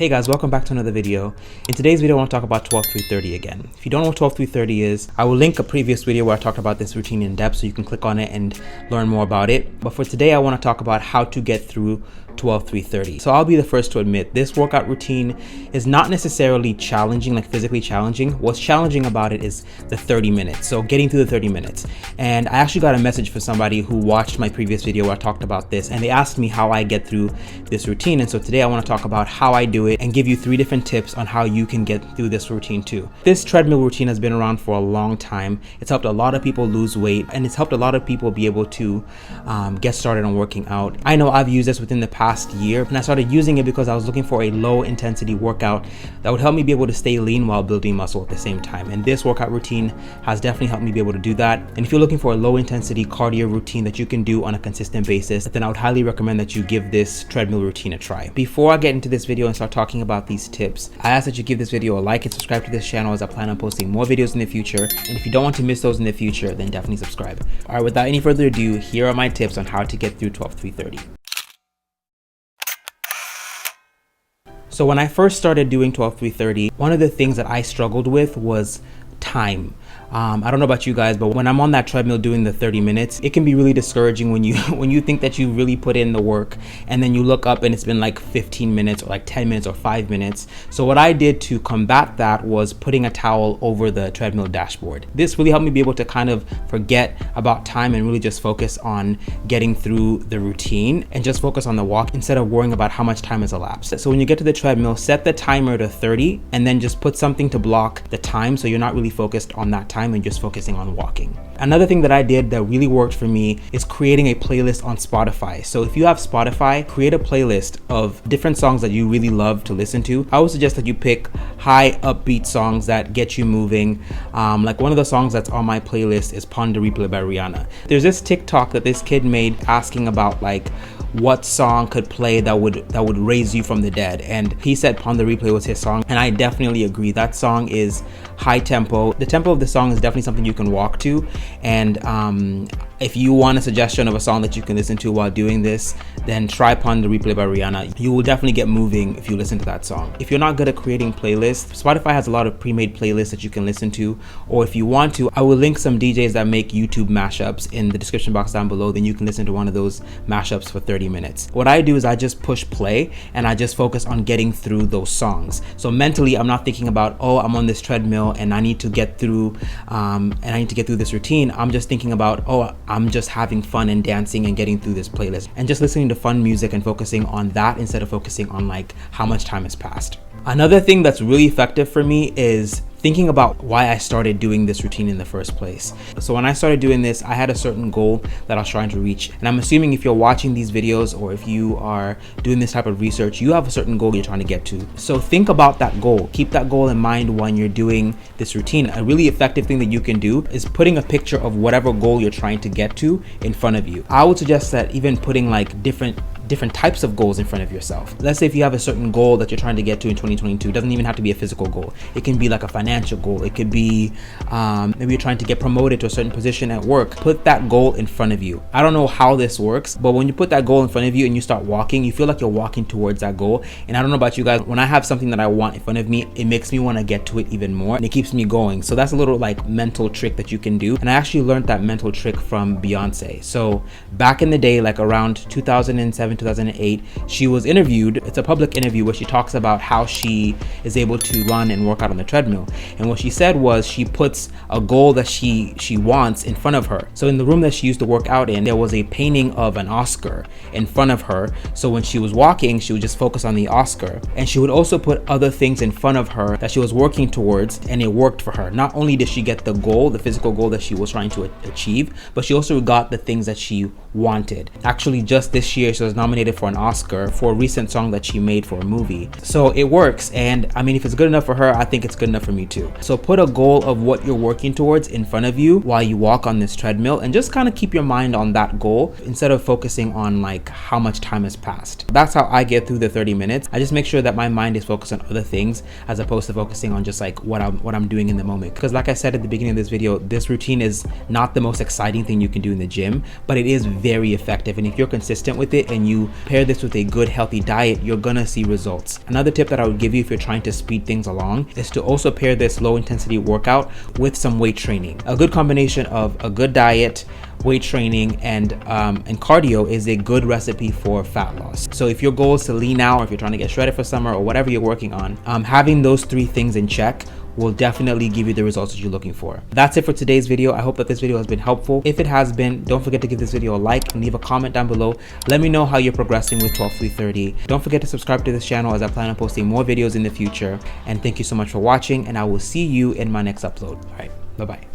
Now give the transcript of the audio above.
Hey guys, welcome back to another video. In today's video, I want to talk about 12-3-30 again. If you don't know what 12-3-30 is, I will link a previous video where I talked about this routine in depth so you can click on it and learn more about it. But for today, I want to talk about how to get through 12-3-30. So I'll be the first to admit this workout routine is not necessarily challenging, like physically challenging. What's challenging about it is the 30 minutes. So getting through the 30 minutes. And I actually got a message for somebody who watched my previous video where I talked about this, and they asked me how I get through this routine. And so today I want to talk about how I do it and give you 3 different tips on how you can get through this routine too. This treadmill routine has been around for a long time. It's helped a lot of people lose weight, and it's helped a lot of people be able to get started on working out. I know I've used this within the past year, and I started using it because I was looking for a low intensity workout that would help me be able to stay lean while building muscle at the same time. And this workout routine has definitely helped me be able to do that. And if you're looking for a low intensity cardio routine that you can do on a consistent basis, then I would highly recommend that you give this treadmill routine a try. Before I get into this video and start talking about these tips, I ask that you give this video a like and subscribe to this channel, as I plan on posting more videos in the future. And if you don't want to miss those in the future, then definitely subscribe. All right, without any further ado, here are my tips on how to get through 12-3-30. So when I first started doing 12-3-30, one of the things that I struggled with was time. I don't know about you guys, but when I'm on that treadmill doing the 30 minutes, it can be really discouraging when you think that you really put in the work and then you look up and it's been like 15 minutes or like 10 minutes or 5 minutes. So what I did to combat that was putting a towel over the treadmill dashboard. This really helped me be able to kind of forget about time and really just focus on getting through the routine and just focus on the walk instead of worrying about how much time has elapsed. So when you get to the treadmill, set the timer to 30 and then just put something to block the time so you're not really focused on that time and just focusing on walking. Another thing that I did that really worked for me is creating a playlist on Spotify. So if you have Spotify, create a playlist of different songs that you really love to listen to. I would suggest that you pick high upbeat songs that get you moving. Like one of the songs that's on my playlist is Pon de Replay by Rihanna. There's this TikTok that this kid made asking about like what song could play that would raise you from the dead, and he said Pon de Replay was his song, and I definitely agree. That song is high tempo. The tempo of the song is definitely something you can walk to, and if you want a suggestion of a song that you can listen to while doing this, then try Pon de Replay by Rihanna. You will definitely get moving if you listen to that song. If you're not good at creating playlists, Spotify has a lot of pre-made playlists that you can listen to, or if you want to, I will link some DJs that make YouTube mashups in the description box down below. Then you can listen to one of those mashups for 30 minutes. What I do is I just push play and I just focus on getting through those songs. So mentally, I'm not thinking about, oh, I'm on this treadmill and I need to get through this routine. I'm just thinking about, oh, I'm just having fun and dancing and getting through this playlist and just listening to fun music and focusing on that instead of focusing on like how much time has passed. Another thing that's really effective for me is thinking about why I started doing this routine in the first place. So when I started doing this, I had a certain goal that I was trying to reach. And I'm assuming if you're watching these videos or if you are doing this type of research, you have a certain goal you're trying to get to. So think about that goal. Keep that goal in mind when you're doing this routine. A really effective thing that you can do is putting a picture of whatever goal you're trying to get to in front of you. I would suggest that even putting like different types of goals in front of yourself. Let's say if you have a certain goal that you're trying to get to in 2022, it doesn't even have to be a physical goal. It can be like a financial goal. It could be maybe you're trying to get promoted to a certain position at work. Put that goal in front of you. I don't know how this works, but when you put that goal in front of you and you start walking, you feel like you're walking towards that goal. And I don't know about you guys, when I have something that I want in front of me, it makes me want to get to it even more and it keeps me going. So that's a little like mental trick that you can do. And I actually learned that mental trick from Beyonce. So back in the day, like around 2007, 2008, she was interviewed. It's a public interview where she talks about how she is able to run and work out on the treadmill. And what she said was she puts a goal that she wants in front of her. So in the room that she used to work out in, there was a painting of an Oscar in front of her. So when she was walking, she would just focus on the Oscar. And she would also put other things in front of her that she was working towards, and it worked for her. Not only did she get the goal, the physical goal that she was trying to achieve, but she also got the things that she wanted. Actually, just this year, she was nominated for an Oscar for a recent song that she made for a movie. So it works, and I mean, if it's good enough for her, I think it's good enough for me too. So put a goal of what you're working towards in front of you while you walk on this treadmill, and just kind of keep your mind on that goal instead of focusing on like how much time has passed. That's how I get through the 30 minutes. I just make sure that my mind is focused on other things as opposed to focusing on just like what I'm doing in the moment. Because like I said at the beginning of this video, this routine is not the most exciting thing you can do in the gym, but it is very effective. And if you're consistent with it and you pair this with a good healthy diet, you're gonna see results. Another tip that I would give you if you're trying to speed things along is to also pair this low intensity workout with some weight training. A good combination of a good diet, weight training, and cardio is a good recipe for fat loss. So if your goal is to lean out, or if you're trying to get shredded for summer, or whatever you're working on, having those 3 things in check will definitely give you the results that you're looking for. That's it for today's video. I hope that this video has been helpful. If it has been, don't forget to give this video a like and leave a comment down below. Let me know how you're progressing with 12-3-30. Don't forget to subscribe to this channel, as I plan on posting more videos in the future. And thank you so much for watching, and I will see you in my next upload. All right, bye-bye.